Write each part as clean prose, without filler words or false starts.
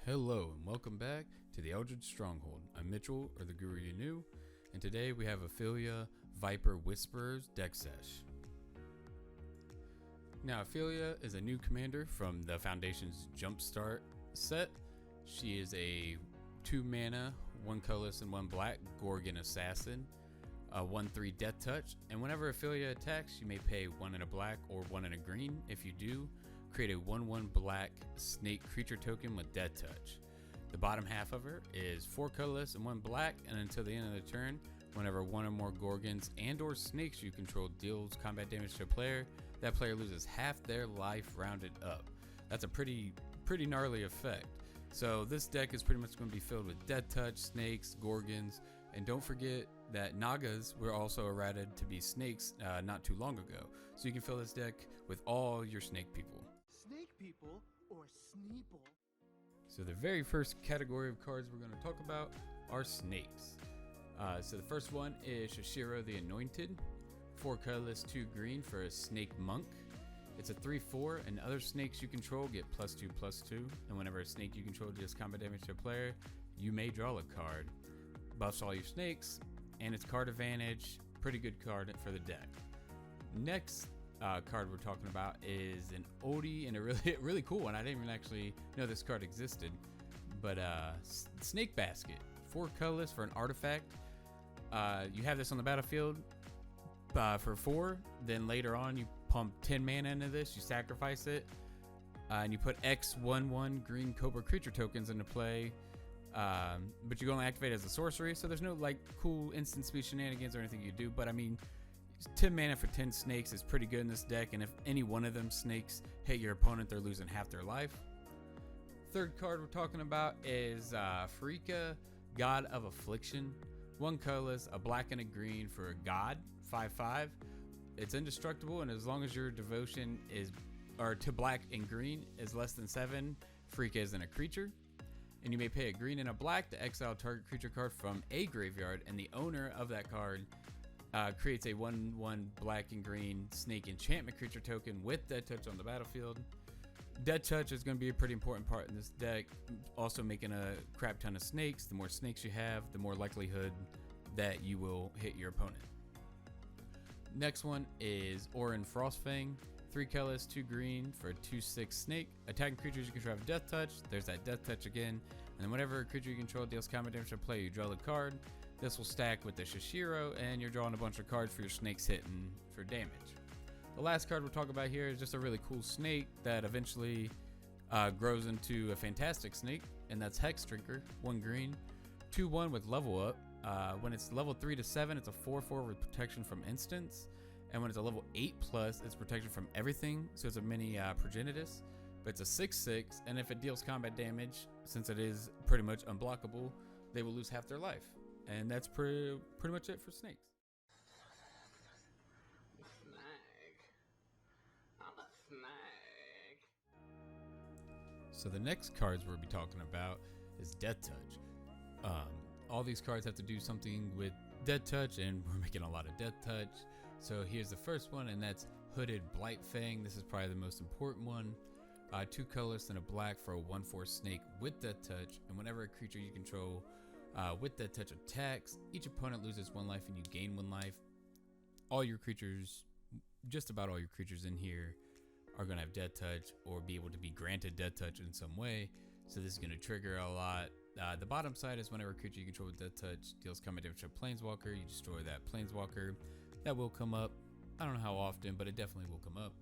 Hello and welcome back to the Eldritch Stronghold. I'm Mitchell, or the Guru you knew, and today we have Aphelia Viper Whisperer's Deck Sesh. Now, Afelia is a new commander from the Foundation's Jumpstart set. She is a 2 mana, 1 colorless and 1 black Gorgon assassin, a 1/3 Deathtouch, and whenever Afelia attacks, you may pay 1 in a black or 1 in a green. If you do, create a 1/1 black snake creature token with Deathtouch. The bottom half of her is 4 colorless and 1 black, and until the end of the turn, whenever 1 or more Gorgons and or snakes you control deals combat damage to a player, that player loses half their life rounded up. That's a pretty gnarly effect. So this deck is pretty much going to be filled with Deathtouch, snakes, Gorgons, and don't forget that Nagas were also errated to be snakes not too long ago. So you can fill this deck with all your snake people. Snake people or Sneeple? So the very first category of cards we're going to talk about are snakes. So the first one is Shashiro the Anointed. 4 colorless, 2 green for a snake monk. It's a 3/4, and other snakes you control get +2/+2. And whenever a snake you control deals combat damage to a player, you may draw a card. Buffs all your snakes, and its card advantage. Pretty good card for the deck. Next card we're talking about is an oldie and a really cool one. I didn't even actually know this card existed, but Snake Basket. 4 colorless for an artifact. You have this on the battlefield for 4. Then later on, you pump 10 mana into this. You sacrifice it, and you put X/1/1 green Cobra creature tokens into play. But you can only activate it as a sorcery, so there's no like cool instant speed shenanigans or anything you do. But I mean, 10 mana for 10 snakes is pretty good in this deck, and if any one of them snakes hit your opponent, they're losing half their life. Third card we're talking about is Frika, God of Affliction. 1 colorless, a black and a green for a god, 5/5. It's indestructible, and as long as your devotion is to black and green is less than 7, Frika isn't a creature. And you may pay a green and a black to exile target creature card from a graveyard, and the owner of that card creates a 1/1 black and green snake enchantment creature token with Deathtouch on the battlefield. Deathtouch is going to be a pretty important part in this deck, also making a crap ton of snakes. The more snakes you have, the more likelihood that you will hit your opponent. Next one is Orin Frostfang. 3 colorless, 2 green for a 2/6 snake. Attacking creatures you control have Deathtouch. There's that Deathtouch again. And then whenever a creature you control deals combat damage to a player, you draw the card. This will stack with the Shashiro, and you're drawing a bunch of cards for your snakes hitting for damage. The last card we're talking about here is just a really cool snake that eventually grows into a fantastic snake, and that's Hex Drinker. 1 green, 2/1 with level up. When it's level 3 to 7, it's a 4/4 with protection from instants. And when it's a level 8+, it's protection from everything. So it's a mini Progenitus. But it's a 6/6, and if it deals combat damage, since it is pretty much unblockable, they will lose half their life. And that's pretty much it for snakes. Snake. I'm a snake. So the next cards we'll be talking about is Deathtouch. All these cards have to do something with Deathtouch, and we're making a lot of Deathtouch. So here's the first one, and that's Hooded Blightfang. This is probably the most important one. 2 colorless and a black for a 1/4 snake with Deathtouch, and whenever a creature you control with Deathtouch attacks, each opponent loses 1 life and you gain 1 life. All your creatures, just about all your creatures in here, are going to have Deathtouch or be able to be granted Deathtouch in some way. So this is going to trigger a lot. The bottom side is whenever a creature you control with Deathtouch deals combat damage to a planeswalker, you destroy that planeswalker. That will come up. I don't know how often, but it definitely will come up.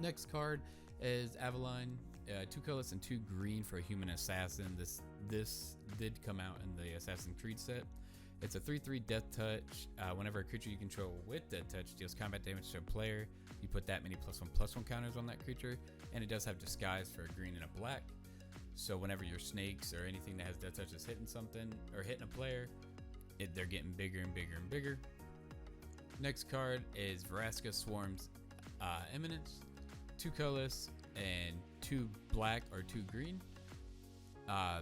Next card is Avalon. 2 colorless and 2 green for a human assassin. This did come out in the Assassin's Creed set. It's a 3/3 Deathtouch. Whenever a creature you control with Deathtouch deals combat damage to a player, you put that many +1/+1 counters on that creature, and it does have disguise for a green and a black. So whenever your snakes or anything that has Deathtouch is hitting something or hitting a player, they're getting bigger and bigger and bigger. Next card is Vraska Swarm's Eminence. 2 colorless and 2 black or 2 green.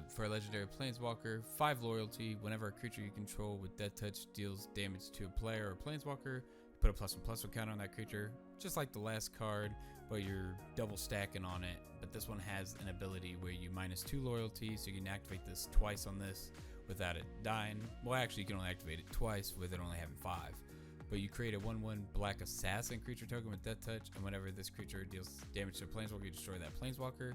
For a legendary planeswalker, 5 loyalty. Whenever a creature you control with Deathtouch deals damage to a player or planeswalker, you put a +1/+1 counter on that creature. Just like the last card, but you're double stacking on it. But this one has an ability where you -2 loyalty, so you can activate this twice on this without it dying. Well, actually, you can only activate it twice with it only having 5. But you create a 1/1 black assassin creature token with Deathtouch, and whenever this creature deals damage to a planeswalker, you destroy that planeswalker.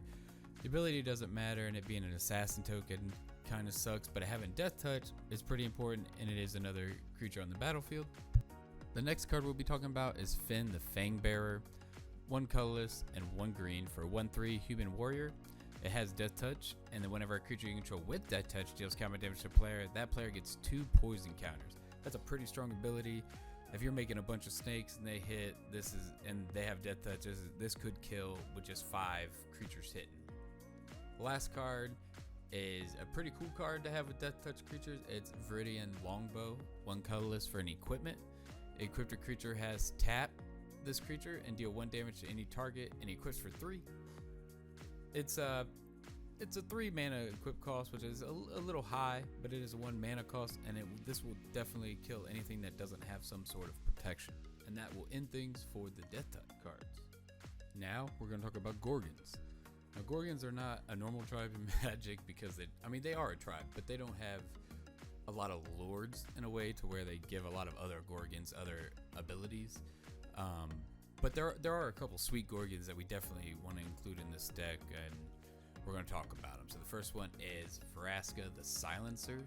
The ability doesn't matter, and it being an assassin token kind of sucks, but having Deathtouch is pretty important, and it is another creature on the battlefield. The next card we'll be talking about is Finn the Fangbearer. 1 colorless and 1 green for a 1/3 human warrior. It has Deathtouch, and then whenever a creature you control with Deathtouch deals combat damage to a player, that player gets 2 poison counters. That's a pretty strong ability. If you're making a bunch of snakes and they hit, and they have Deathtouch, this could kill with just 5 creatures hitting. Last card is a pretty cool card to have with Deathtouch creatures. It's Viridian Longbow, 1 colorless for an equipment. Equipped a creature has tap this creature and deal 1 damage to any target, and equips for 3. It's a 3 mana equip cost, which is a little high, but it is a 1 mana cost, and this will definitely kill anything that doesn't have some sort of protection. And that will end things for the Deathtouch cards. Now we're going to talk about Gorgons. Now, Gorgons are not a normal tribe in Magic because they are a tribe, but they don't have a lot of lords in a way to where they give a lot of other Gorgons other abilities. But there are a couple sweet Gorgons that we definitely want to include in this deck, and we're going to talk about them. So the first one is Vraska the Silencer.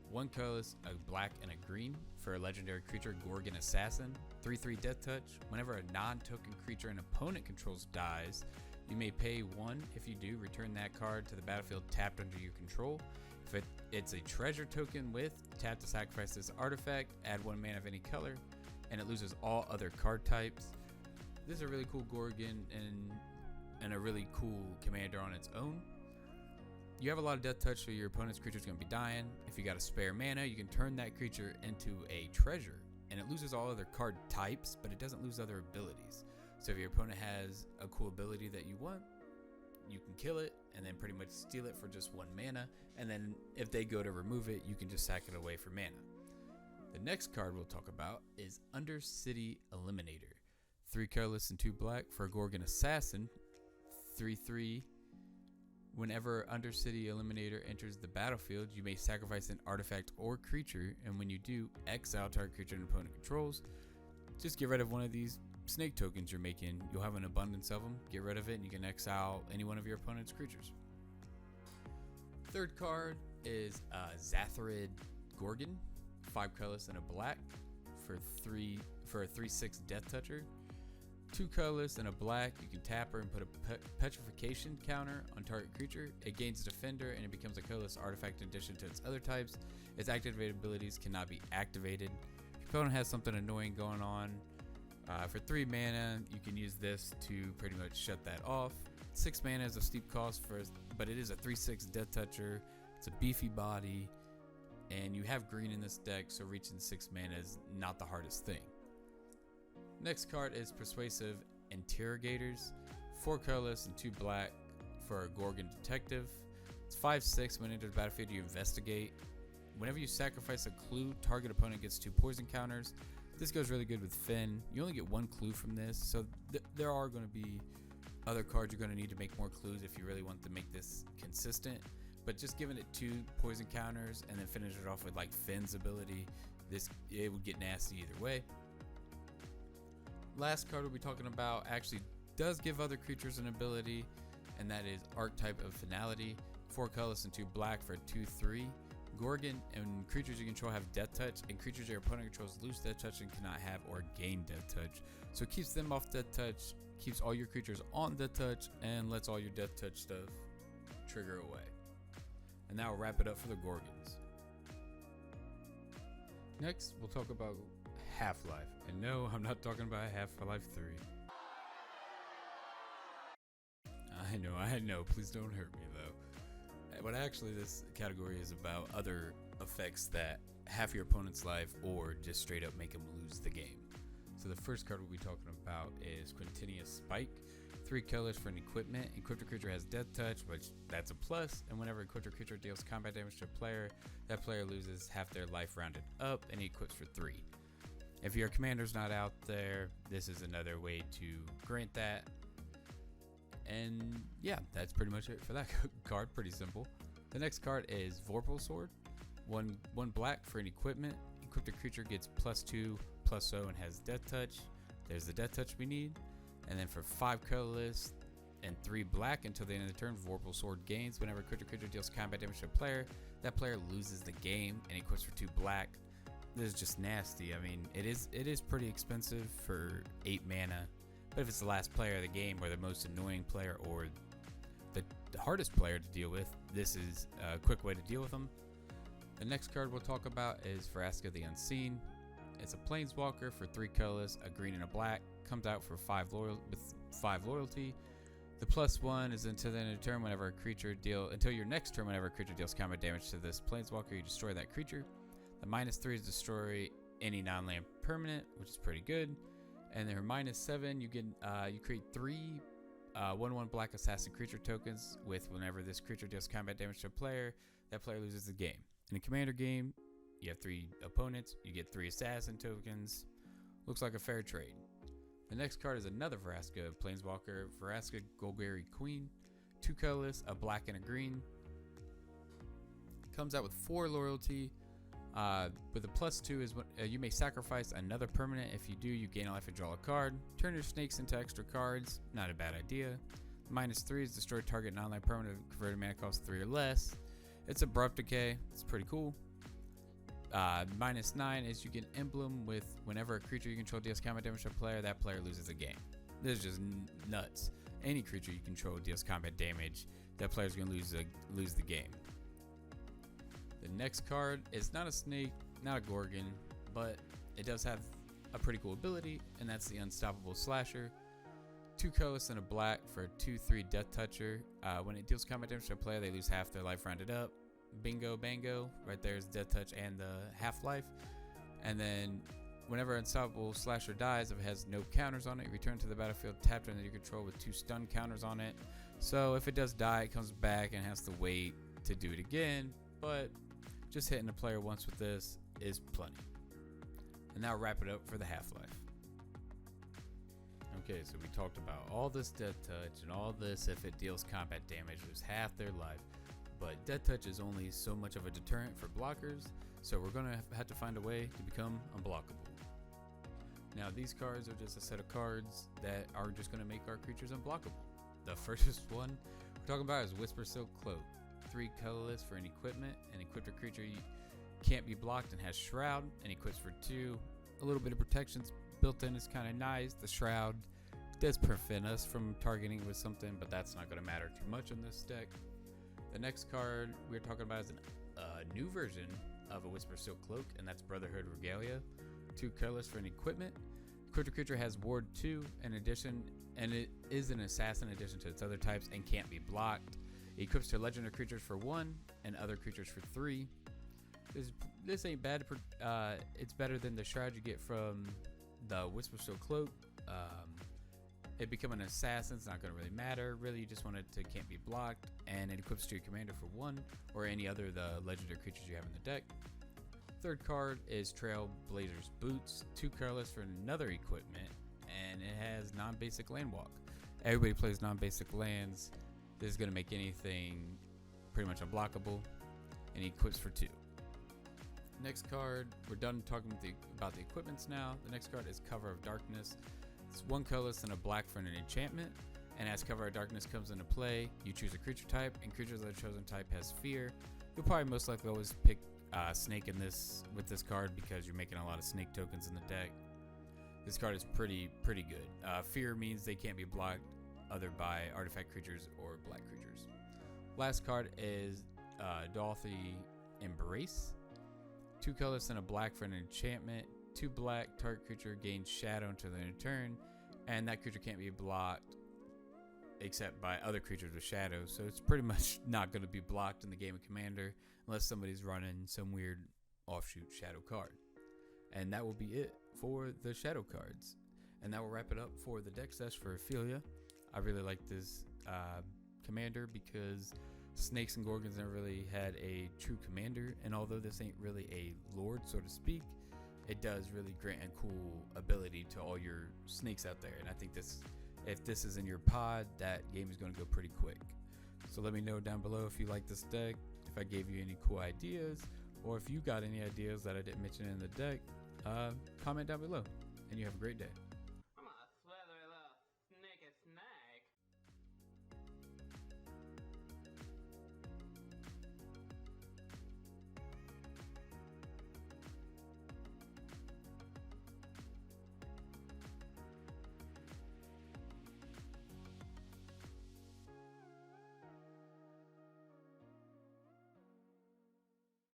1 colorless, a black, and a green for a legendary creature, Gorgon Assassin. 3/3 Deathtouch. Whenever a non-token creature an opponent controls dies, you may pay 1. If you do, return that card to the battlefield tapped under your control. If it's a treasure token with tap to sacrifice this artifact, add 1 mana of any color, and it loses all other card types. This is a really cool Gorgon and a really cool commander on its own. You have a lot of Deathtouch, so your opponent's creature is going to be dying. If you got a spare mana, you can turn that creature into a treasure, and it loses all other card types, but it doesn't lose other abilities. So if your opponent has a cool ability that you want, you can kill it and then pretty much steal it for just 1 mana, and then if they go to remove it, you can just sack it away for mana. The next card we'll talk about is Undercity Eliminator. 3 colorless and 2 black for a Gorgon Assassin. 3/3. Whenever Undercity Eliminator enters the battlefield, you may sacrifice an artifact or creature, and when you do, exile target creature an opponent controls. Just get rid of one of these snake tokens you're making. You'll have an abundance of them. Get rid of it, and you can exile any one of your opponent's creatures. Third card is Zatharid Gorgon. 5 colorless and a black for a 3/6 Deathtoucher. 2 colorless and a black. You can tap her and put a petrification counter on target creature. It gains defender and it becomes a colorless artifact in addition to its other types. Its activated abilities cannot be activated. If your opponent has something annoying going on, for 3 mana, you can use this to pretty much shut that off. 6 mana is a steep cost but it is a 3/6 Deathtoucher. It's a beefy body, and you have green in this deck, so reaching 6 mana is not the hardest thing. Next card is Persuasive Interrogators. 4 colorless and 2 black for a Gorgon Detective. It's 5/6. When into the battlefield, you investigate. Whenever you sacrifice a clue, target opponent gets 2 poison counters. This goes really good with Finn. You only get 1 clue from this, so there are going to be other cards you're going to need to make more clues if you really want to make this consistent. But just giving it 2 poison counters and then finish it off with like Finn's ability, it would get nasty either way. Last card we'll be talking about actually does give other creatures an ability, and that is Archetype of Finality. 4 colorless and 2 black for a 2/3. Gorgon, and creatures you control have Deathtouch, and creatures your opponent controls lose Deathtouch and cannot have or gain Deathtouch. So it keeps them off Deathtouch, keeps all your creatures on Deathtouch, and lets all your Deathtouch stuff trigger away. And that will wrap it up for the Gorgons. Next, we'll talk about Half-Life. And no, I'm not talking about Half-Life 3. I know, please don't hurt me though. But actually this category is about other effects that half your opponent's life or just straight up make them lose the game. So the first card we'll be talking about is Quintinius Spike. 3 colors for an equipment. Equipped creature has Deathtouch, which that's a plus, and whenever equipped creature deals combat damage to a player, that player loses half their life rounded up, and he equips for 3. If your commander's not out there, this is another way to grant that. And yeah, that's pretty much it for that card. Pretty simple. The next card is Vorpal Sword. One black for an equipment. Equipped a creature gets +2/+0 and has Deathtouch. There's the Deathtouch we need. And then for 5 colorless and 3 black until the end of the turn, Vorpal Sword gains. Whenever a creature deals combat damage to a player, that player loses the game and equips for 2 black. This is just nasty. I mean, it is pretty expensive for 8 mana. But if it's the last player of the game or the most annoying player or the hardest player to deal with, this is a quick way to deal with them. The next card we'll talk about is Vraska the Unseen. It's a planeswalker for 3 colorless, a green and a black. Comes out for 5 loyalty. The +1 is until the end of the turn until your next turn whenever a creature deals combat damage to this planeswalker, you destroy that creature. The -3 is destroy any non-land permanent, which is pretty good. And then her -7, you create 3 1/1 black assassin creature tokens with whenever this creature deals combat damage to a player, that player loses the game. In a commander game, you have 3 opponents, you get 3 assassin tokens. Looks like a fair trade. The next card is another Vraska planeswalker, Vraska Golgari Queen. 2 colorless, a black and a green. Comes out with 4 loyalty. With a +2 is what you may sacrifice another permanent. If you do, you gain a life and draw a card. Turn your snakes into extra cards. Not a bad idea. -3 is destroy target non-land permanent with converted mana cost 3 or less. It's abrupt decay. It's pretty cool. -9 is you get emblem with whenever a creature you control deals combat damage to a player, that player loses the game. This is just nuts. Any creature you control deals combat damage, that player's gonna lose the game. The next card is not a snake, not a Gorgon, but it does have a pretty cool ability, and that's the Unstoppable Slasher. 2 colorless and a black for a 2/3 Deathtoucher. When it deals combat damage to a player, they lose half their life rounded up. Bingo bango, right there's Deathtouch and the half-life. And then whenever Unstoppable Slasher dies, if it has no counters on it, return to the battlefield tapped under your control with 2 stun counters on it. So if it does die, it comes back and has to wait to do it again, but just hitting a player once with this is plenty. And now wrap it up for the half-life. Okay, so we talked about all this Deathtouch and all this if it deals combat damage, lose half their life. But Deathtouch is only so much of a deterrent for blockers, so we're going to have to find a way to become unblockable. Now these cards are just a set of cards that are just going to make our creatures unblockable. The first one we're talking about is Whisper Silk Cloak. 3 colorless for an equipment, and equipped a creature can't be blocked and has Shroud, and equips for 2. A little bit of protections built in is kind of nice. The Shroud does prevent us from targeting with something, but that's not going to matter too much in this deck. The next card we're talking about is a new version of a Whisper Silk Cloak, and that's Brotherhood Regalia. 2 colorless for an equipment. Equipped creature has Ward 2 in addition, and it is an assassin in addition to its other types and can't be blocked. It equips to legendary creatures for 1 and other creatures for 3. This ain't bad. It's better than the Shroud you get from the Whisper Silk Cloak. It become an assassin, it's not going to really matter. Really, you just want it to can't be blocked, and it equips to your commander for 1 or any other of the legendary creatures you have in the deck. Third card is Trailblazer's Boots. 2 colorless for another equipment, and it has non-basic land walk. Everybody plays non-basic lands. This is going to make anything pretty much unblockable, and he equips for 2. Next card, we're done talking about the equipments now. The next card is Cover of Darkness. It's 1 colorless and a black for an enchantment, and as Cover of Darkness comes into play, you choose a creature type, and creatures of the chosen type has fear. You'll probably most likely always pick Snake with this card because you're making a lot of Snake tokens in the deck. This card is pretty good. Fear means they can't be blocked other by artifact creatures or black creatures. Last card is Dolthy Embrace. 2 colorless and a black for an enchantment. 2 black, target creature gains shadow until the end of turn, and that creature can't be blocked except by other creatures with shadow, so it's pretty much not going to be blocked in the game of Commander unless somebody's running some weird offshoot shadow card. And that will be it for the shadow cards. And that will wrap it up for the deck sesh for Afelia. I really like this Commander because Snakes and Gorgons never really had a true Commander, and although this ain't really a Lord, so to speak, it does really grant a cool ability to all your snakes out there. And I think if this is in your pod, that game is going to go pretty quick. So let me know down below if you like this deck, if I gave you any cool ideas, or if you got any ideas that I didn't mention in the deck. Comment down below, and you have a great day.